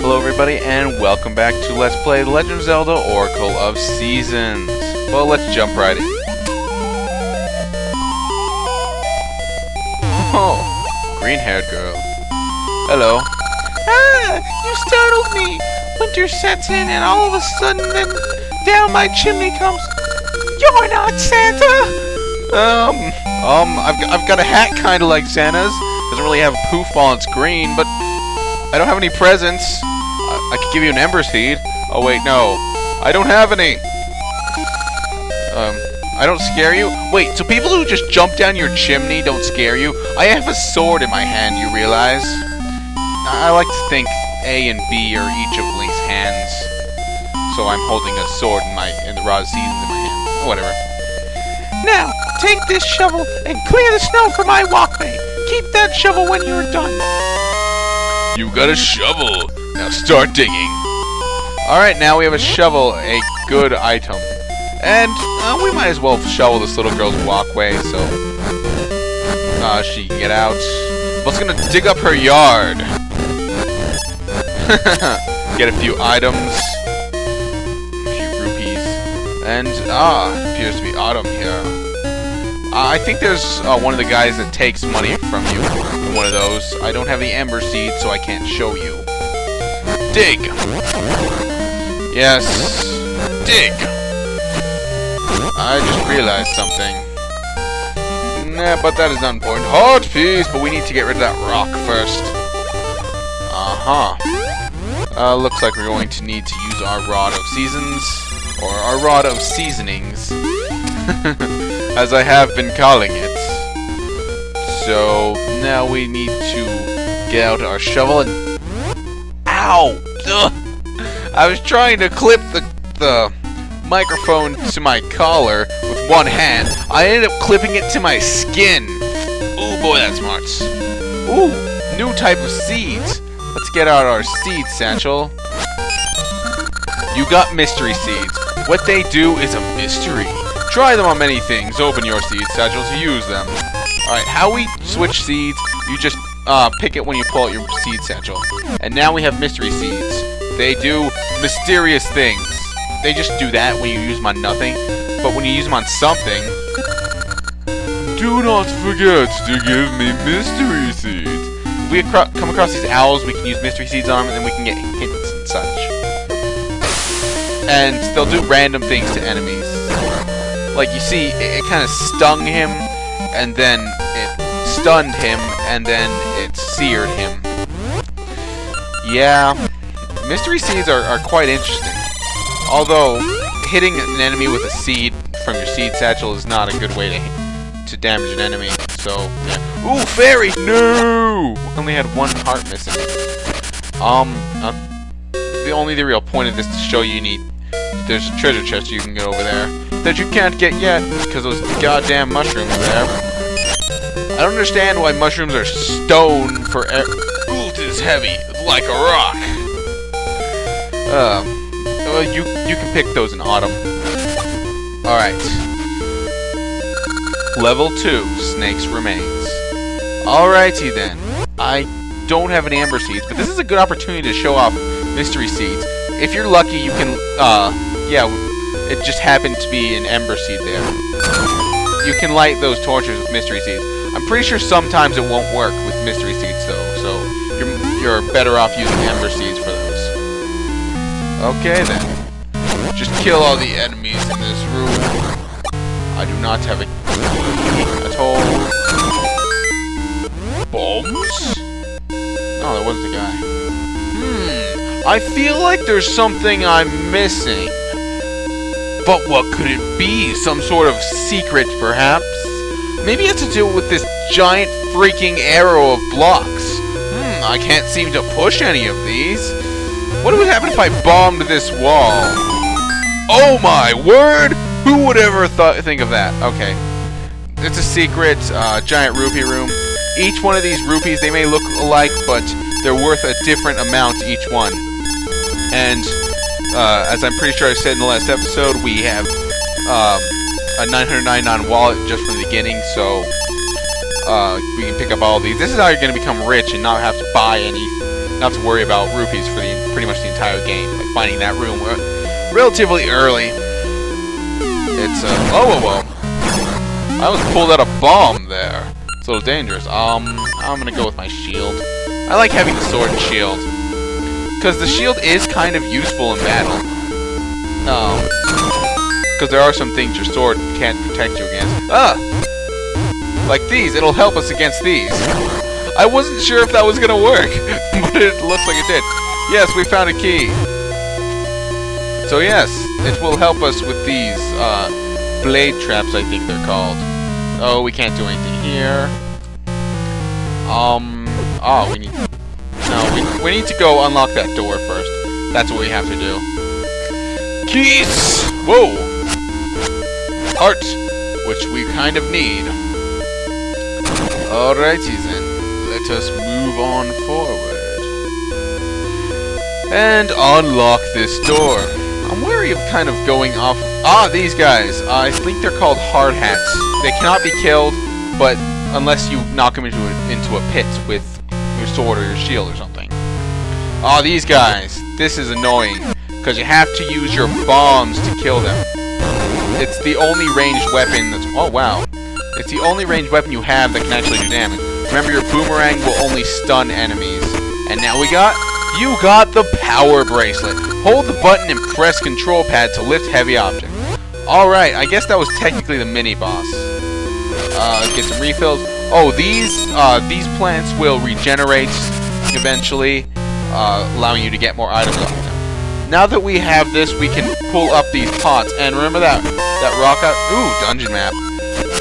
Hello everybody, and welcome back to Let's Play The Legend of Zelda Oracle of Seasons. Well, let's jump right in. Oh, green-haired girl. Hello. Ah, you startled me. Winter sets in and all of a sudden then down my chimney comes... You're not Santa! I've got a hat kinda like Santa's. Doesn't really have a poof ball, it's green, but I don't have any presents. I could give you an ember seed. Oh wait, no. I don't have any. I don't scare you? Wait, so people who just jump down your chimney don't scare you? I have a sword in my hand, you realize? I like to think A and B are each of Link's hands. So I'm holding a sword in the Rod of Seasons in my hand. Oh, whatever. Now, take this shovel and clear the snow from my walkway. Keep that shovel when you're done. You got a shovel. Now start digging. Alright, now we have a shovel, a good item. And we might as well shovel this little girl's walkway so she can get out. Let's gonna dig up her yard. Get a few items. A few rupees. And, appears to be autumn here. I think there's one of the guys that takes money from you in one of those. I don't have the ember seed, so I can't show you. Dig! Yes, dig! I just realized something. Nah, but that is not important. Heart piece! But we need to get rid of that rock first. Looks like we're going to need to use our Rod of Seasons, or our Rod of Seasonings, as I have been calling it. So, now we need to get out our shovel and... Ow! Ugh. I was trying to clip the microphone to my collar with one hand. I ended up clipping it to my skin. Ooh, boy, that smarts. Ooh, new type of seeds. Let's get out our seed satchel. You got mystery seeds. What they do is a mystery. Try them on many things. Open your seed satchel to use them. Alright, how we switch seeds, you just pick it when you pull out your seed satchel. And now we have mystery seeds. They do mysterious things. They just do that when you use them on nothing. But when you use them on something... Do not forget to give me mystery seeds. If we come across these owls, we can use mystery seeds on them, and then we can get hints and such. And they'll do random things to enemies. Like, you see, it kind of stung him, and then it stunned him, and then it seared him. Yeah, mystery seeds are quite interesting. Although, hitting an enemy with a seed from your seed satchel is not a good way to damage an enemy. So, yeah. Ooh, fairy! No! Only had one heart missing. The real point of this to show you there's a treasure chest you can get over there that you can't get yet because those goddamn mushrooms are there. I don't understand why mushrooms are stone for Ooh, this is heavy. It's like a rock. Well, you can pick those in autumn. Alright. Level 2, Snake's Remains. Alrighty then. I don't have any ember seeds, but this is a good opportunity to show off mystery seeds. If you're lucky, you can, yeah, it just happened to be an ember seed there. You can light those torches with mystery seeds. I'm pretty sure sometimes it won't work with mystery seeds though, so you're better off using ember seeds for those. Okay then. Just kill all the enemies in this room. I do not have a key at all. Bombs? Oh, that was the guy. I feel like there's something I'm missing. But what could it be? Some sort of secret, perhaps? Maybe it has to do with this giant freaking arrow of blocks. I can't seem to push any of these. What would happen if I bombed this wall? Oh my word! Who would ever think of that? Okay. It's a secret giant rupee room. Each one of these rupees, they may look alike, but they're worth a different amount each one. And as I'm pretty sure I said in the last episode, we have a 999 wallet just from the beginning, so we can pick up all these. This is how you're going to become rich and not have to buy any not have to worry about rupees for pretty much the entire game by finding that room relatively early. It's whoa. I almost pulled out a bomb there. It's a little dangerous. I'm gonna go with my shield. I like having the sword and shield because the shield is kind of useful in battle. Because there are some things your sword can't protect you against. Like these. It'll help us against these. I wasn't sure if that was gonna work, but it looks like it did. Yes, we found a key. So yes, it will help us with these blade traps, I think they're called. Oh, we can't do anything here. Oh, we need to go unlock that door first. That's what we have to do. Keys! Whoa! Heart, which we kind of need. Alrighty then. Let us move on forward. And unlock this door. I'm wary of kind of going off... these guys. I think they're called hard hats. They cannot be killed, but unless you knock them into a pit with your sword or your shield or something. These guys. This is annoying, because you have to use your bombs to kill them. It's the only ranged weapon that's... Oh, wow. It's the only ranged weapon you have that can actually do damage. Remember, your boomerang will only stun enemies. And now you got the power bracelet. Hold the button and press control pad to lift heavy objects. Alright, I guess that was technically the mini-boss. Get some refills. Oh, these plants will regenerate eventually, allowing you to get more items off them. Now that we have this, we can pull up these pots. And remember that rock dungeon map.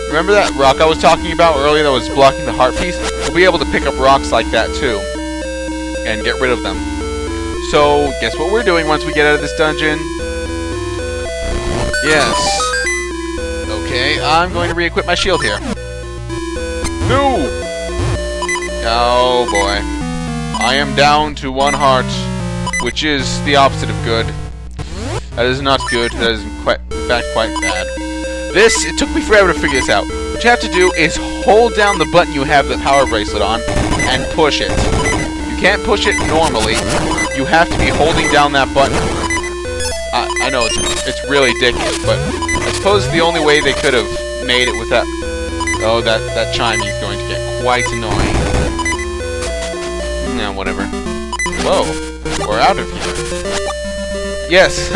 Remember that rock I was talking about earlier that was blocking the heart piece? We'll be able to pick up rocks like that too. And get rid of them. So, guess what we're doing once we get out of this dungeon? Yes. Okay, I'm going to re-equip my shield here. No! Oh boy. I am down to 1 heart, which is the opposite of good. That is not good. That is in fact quite bad. It took me forever to figure this out. What you have to do is hold down the button you have the power bracelet on and push it. You can't push it normally. You have to be holding down that button. I know it's really ridiculous, but I suppose the only way they could have made it with that... Oh, that chime is going to get quite annoying. Nah, whatever. Whoa, we're out of here. Yes.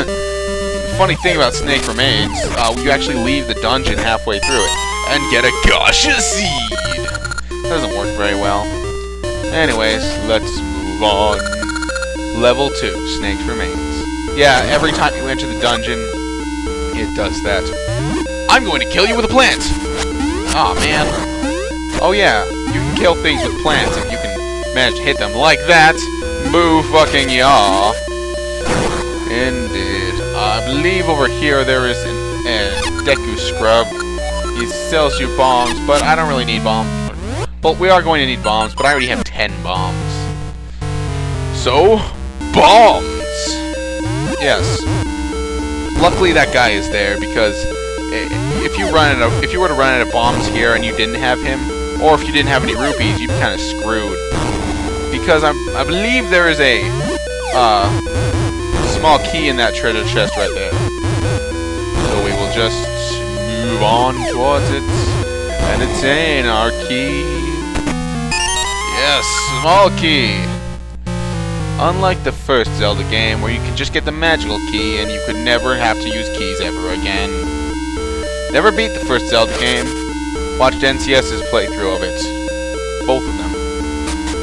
Funny thing about Snake Remains, you actually leave the dungeon halfway through it and get a Gasha Seed. Doesn't work very well. Anyways, let's move on. Level 2, Snake's Remains. Yeah, every time you enter the dungeon, it does that. I'm going to kill you with a plant! Aw, man. Oh yeah, you can kill things with plants if you can manage to hit them like that. Boo fucking yaw. Indeed. I believe over here there is a Deku Scrub. He sells you bombs, but I don't really need bombs. But we are going to need bombs, but I already have 10 bombs. So, bombs! Yes. Luckily that guy is there, because if you were to run out of bombs here and you didn't have him, or if you didn't have any rupees, you'd be kind of screwed. Because I believe there is a small key in that treasure chest right there. So we will just move on towards it and attain our key. Yes, small key. Unlike the first Zelda game, where you could just get the magical key and you could never have to use keys ever again. Never beat the first Zelda game. Watched NCS's playthrough of it. Both of them.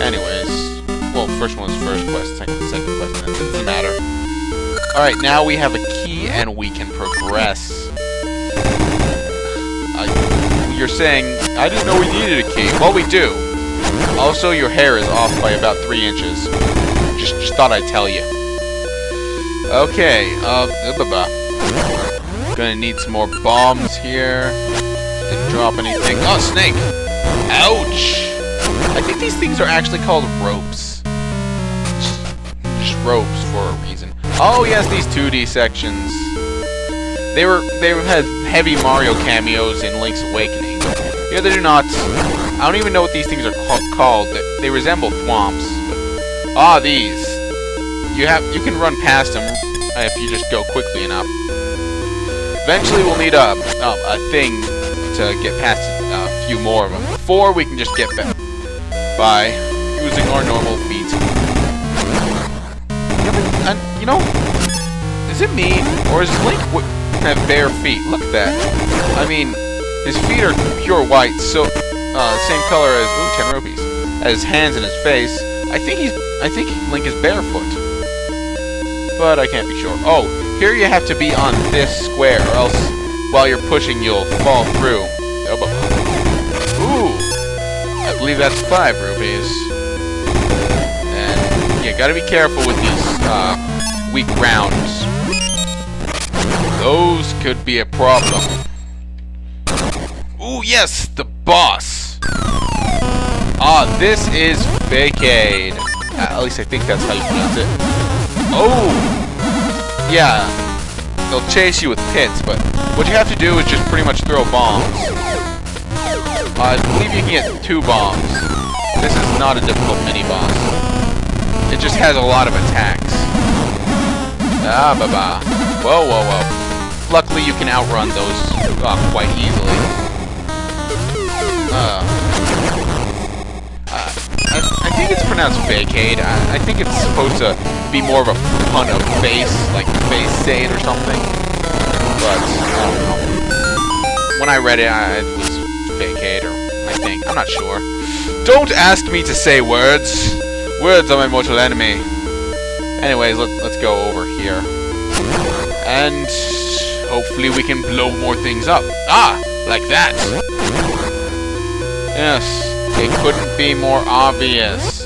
Anyways, well, first one was first quest, second quest, and it doesn't matter. Alright, now we have a key and we can progress. You're saying, I didn't know we needed a key. Well, we do. Also, your hair is off by about 3 inches. Just thought I'd tell you. Okay, gonna need some more bombs here. Didn't drop anything. Oh, snake! Ouch! I think these things are actually called ropes. Just ropes for a reason. Oh yes, these 2D sections. They had heavy Mario cameos in Link's Awakening. Here they do not. I don't even know what these things are called. They resemble thwomps, but Ah, these. You can run past them if you just go quickly enough. Eventually, we'll need a thing to get past a few more of them before we can just get back by using our normal feet. You know, is it me or is Link have bare feet? Look at that. I mean, his feet are pure white, so same color as 10 rupees. As his hands and his face. I think Link is barefoot, but I can't be sure. Oh, here you have to be on this square, or else while you're pushing, you'll fall through. Ooh, I believe that's 5 rupees. And you gotta be careful with these weak rounds. Those could be a problem. Ooh, yes, the boss. Ah, this is Fakeade. At least I think that's how you pronounce it. Oh! Yeah. They'll chase you with pits, but what you have to do is just pretty much throw bombs. I believe you can get 2 bombs. This is not a difficult mini-boss. It just has a lot of attacks. Ah, ba-ba. Whoa, whoa, whoa. Luckily, you can outrun those quite easily. I think it's pronounced Fakeade. I think it's supposed to be more of a pun of face, like Faceade or something. But, I don't know. When I read it, it was Fakeade, or I think. I'm not sure. Don't ask me to say words. Words are my mortal enemy. Anyways, let's go over here. And hopefully we can blow more things up. Ah! Like that! Yes. It couldn't be more obvious.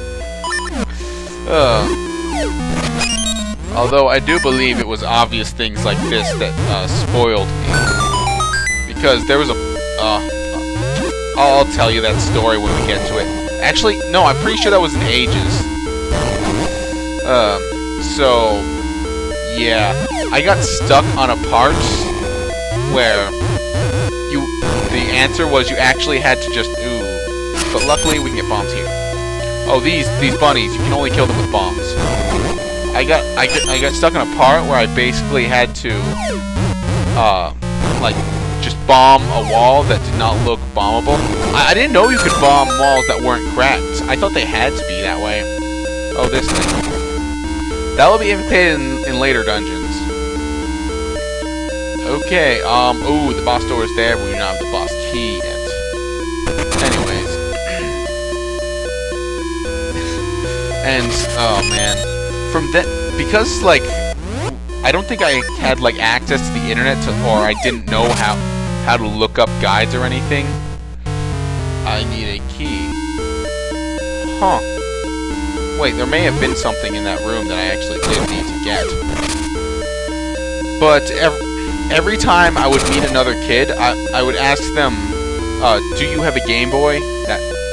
Although I do believe it was obvious things like this that spoiled me. Because there was I'll tell you that story when we get to it. Actually, no, I'm pretty sure that was in Ages. So, yeah. I got stuck on a part where the answer was you actually had to just... But luckily, we can get bombs here. Oh, these bunnies, you can only kill them with bombs. I got stuck in a part where I basically had to, like, just bomb a wall that did not look bombable. I didn't know you could bomb walls that weren't cracked. I thought they had to be that way. Oh, this thing. That will be imitated in later dungeons. Okay, ooh, the boss door is there, but we do not have the boss key yet. Anyways. And, oh man, from that, because, like, I don't think I had, like, access to the internet, or I didn't know how to look up guides or anything. I need a key. Huh. Wait, there may have been something in that room that I actually did need to get. But every time I would meet another kid, I would ask them, do you have a Game Boy?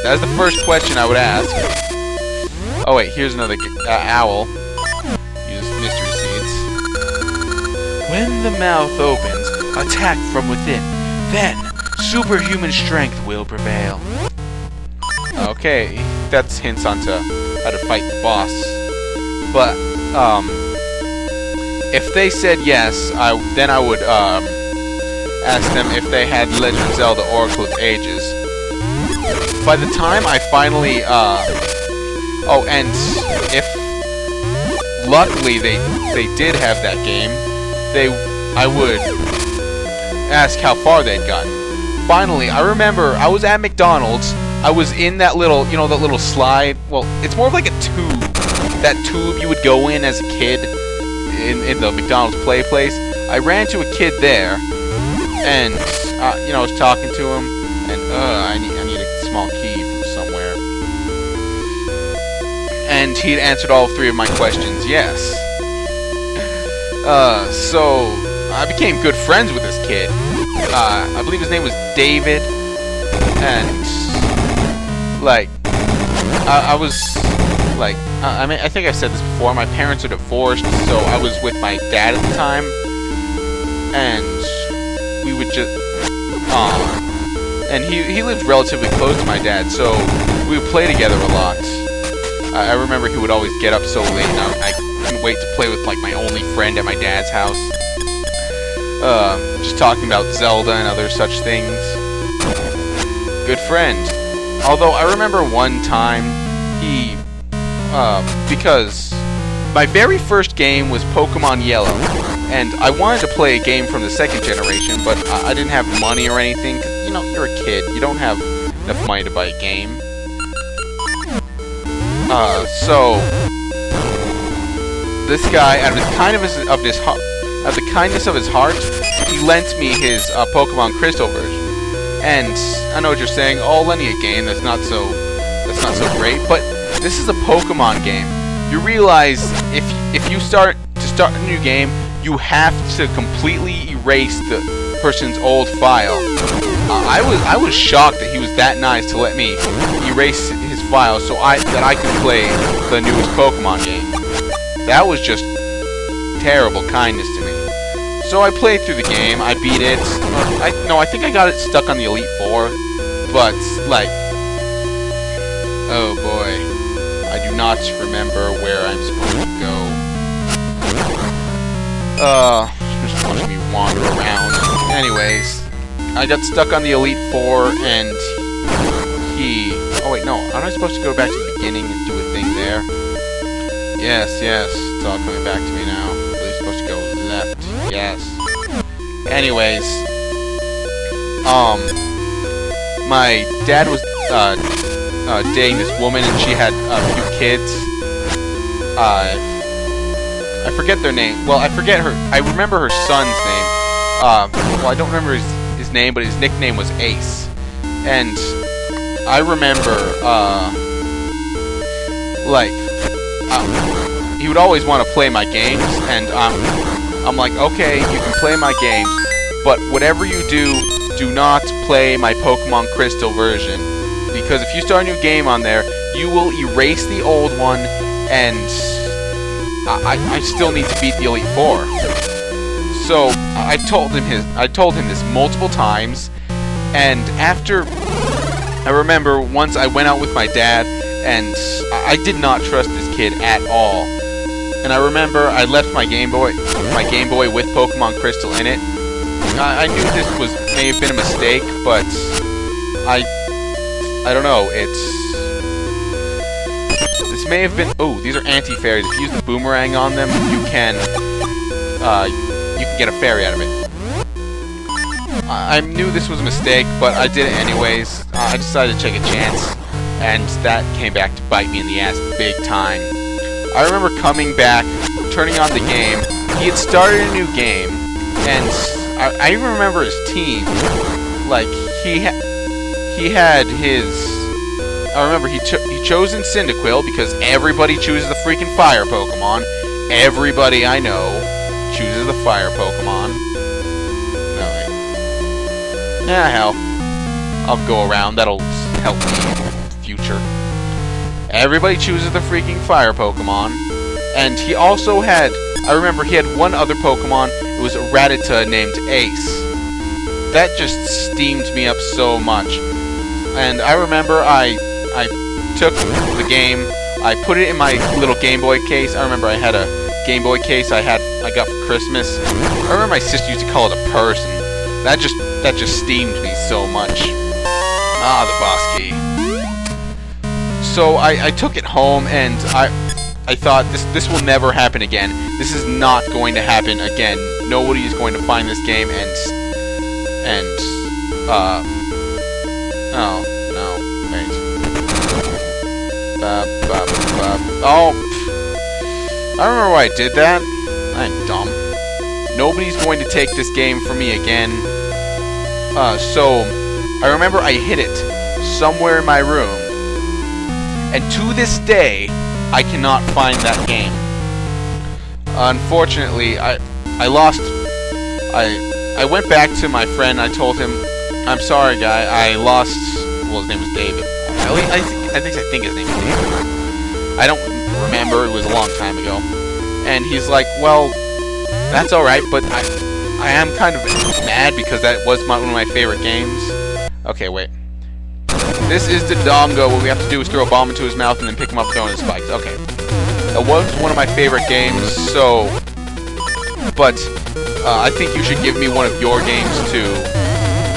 That's the first question I would ask. Oh wait, here's another owl. Use mystery seeds. When the mouth opens, attack from within. Then, superhuman strength will prevail. Okay, that's hints onto how to fight the boss. But, if they said yes, then I would, ask them if they had Legend of Zelda Oracle of Ages. By the time I finally, oh, and if luckily they did have that game, I would ask how far they'd gotten. Finally, I remember I was at McDonald's. I was in that little, you know, that little slide. Well, it's more of like a tube. That tube you would go in as a kid in the McDonald's play place. I ran to a kid there, and you know, I was talking to him, and I need a small key from somewhere. And he'd answered all 3 of my questions, yes. So I became good friends with this kid. I believe his name was David, and like, I was like, I mean, I think I've said this before. My parents are divorced, so I was with my dad at the time, and we would just, and he lived relatively close to my dad, so we would play together a lot. I remember he would always get up so late, and I couldn't wait to play with like my only friend at my dad's house. Just talking about Zelda and other such things. Good friend. Although I remember one time he, because my very first game was Pokemon Yellow, and I wanted to play a game from the second generation, but I didn't have money or anything. 'Cause, you know, you're a kid. You don't have enough money to buy a game. So this guy, out of the kindness of his heart, he lent me his Pokemon Crystal version. And I know what you're saying. Oh, lending a game that's not so great. But this is a Pokemon game. You realize if you start a new game, you have to completely erase the person's old file. I was shocked that he was that nice to let me erase his file so that I could play the newest Pokemon game. That was just terrible kindness to me. So I played through the game, I beat it. I think I got it stuck on the Elite Four, but like, oh boy, I do not remember where I'm supposed to go. Just watching me wander around. Anyways, I got stuck on the Elite Four, and oh wait, no, aren't I supposed to go back to the beginning and do a thing there? Yes, it's all coming back to me now. Really supposed to go left, yes. Anyways, my dad was dating this woman, and she had a few kids. I forget their name. Well, I forget her. I remember her son's name. Well, I don't remember his name, but his nickname was Ace. And I remember, he would always want to play my games, and I'm like, okay, you can play my games, but whatever you do not play my Pokemon Crystal version, because if you start a new game on there, you will erase the old one, and I still need to beat the Elite Four. So I told him this multiple times, and after, I remember once I went out with my dad, and I did not trust this kid at all. And I remember I left my Game Boy with Pokemon Crystal in it. I knew this may have been a mistake, but I don't know. This may have been. Oh, these are anti-fairies. If you use the boomerang on them, you can get a fairy out of it. I knew this was a mistake, but I did it anyways. I decided to take a chance, and that came back to bite me in the ass big time. I remember coming back, turning on the game. He had started a new game, and I even remember his team. Like he had his. I remember he chose Cyndaquil because everybody chooses the freaking fire Pokemon. Everybody I know chooses the fire Pokemon. No, wait. Yeah, hell. I'll go around. That'll help me in the future. Everybody chooses the freaking fire Pokemon. And he also had, I remember he had one other Pokemon. It was a Rattata named Ace. That just steamed me up so much. And I remember I took the game, I put it in my little Game Boy case. I remember I had a Game Boy case I got for Christmas. I remember my sister used to call it a purse, and that just steamed me so much. Ah, the boss key. So I took it home, and I thought this will never happen again. This is not going to happen again. Nobody is going to find this game oh no, wait. Oh, I remember why I did that. I'm dumb. Nobody's going to take this game from me again. So I remember I hid it somewhere in my room, and to this day I cannot find that game. Unfortunately, I lost. I went back to my friend. I told him, "I'm sorry, guy. I lost." Well, his name was David. I think his name was David. I don't remember. It was a long time ago. And he's like, "Well, that's all right, but I am kind of mad because that was one of my favorite games." Okay, wait. This is the dongo. What we have to do is throw a bomb into his mouth and then pick him up throwing his spikes. Okay. That was one of my favorite games, so... But, I think you should give me one of your games to,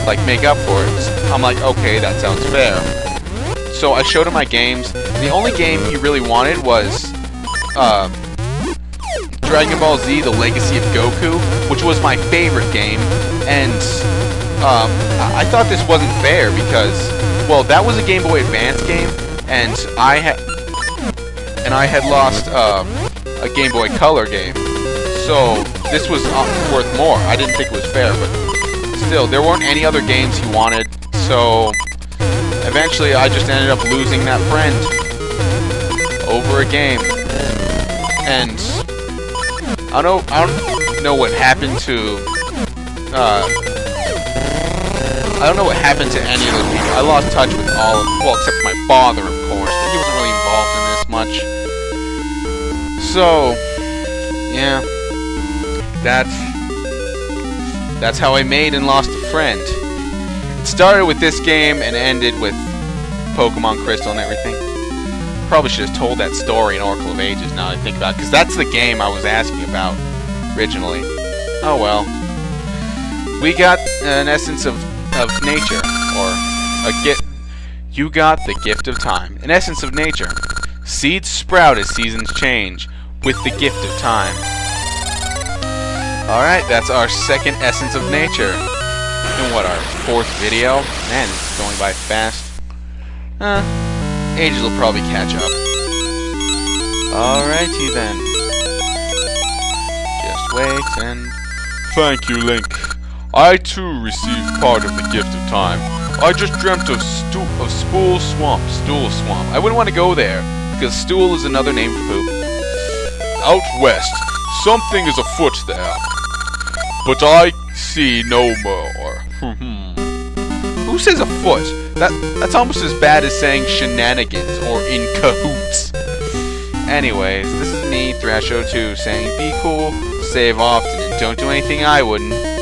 like, make up for it. I'm like, okay, that sounds fair. So I showed him my games. The only game he really wanted was, Dragon Ball Z, The Legacy of Goku, which was my favorite game. And, I thought this wasn't fair because, well, that was a Game Boy Advance game, and I had lost, a Game Boy Color game. So, this was worth more. I didn't think it was fair, but still, there weren't any other games he wanted, so eventually I just ended up losing that friend over a game. And I don't know what happened to I don't know what happened to any of those people. I lost touch with all of, well, except my father, of course, but he wasn't really involved in this much. So, yeah. That's how I made and lost a friend. It started with this game and ended with Pokemon Crystal and everything. Probably should have told that story in Oracle of Ages now that I think about it, because that's the game I was asking about originally. Oh well. We got an essence of nature, or a gift. You got the gift of time. An essence of nature. Seeds sprout as seasons change, with the gift of time. Alright, that's our second essence of nature. And what, our fourth video? Man, this is going by fast. Ages will probably catch up. Alrighty then. Just wait and... Thank you, Link. I too received part of the gift of time. I just dreamt of Stool Swamp. I wouldn't want to go there, because stool is another name for poop. Out west, something is afoot there. But I see no more. Who says afoot? That's almost as bad as saying shenanigans or in cahoots. Anyways, this is me, Thrasho2, saying be cool, save often, and don't do anything I wouldn't.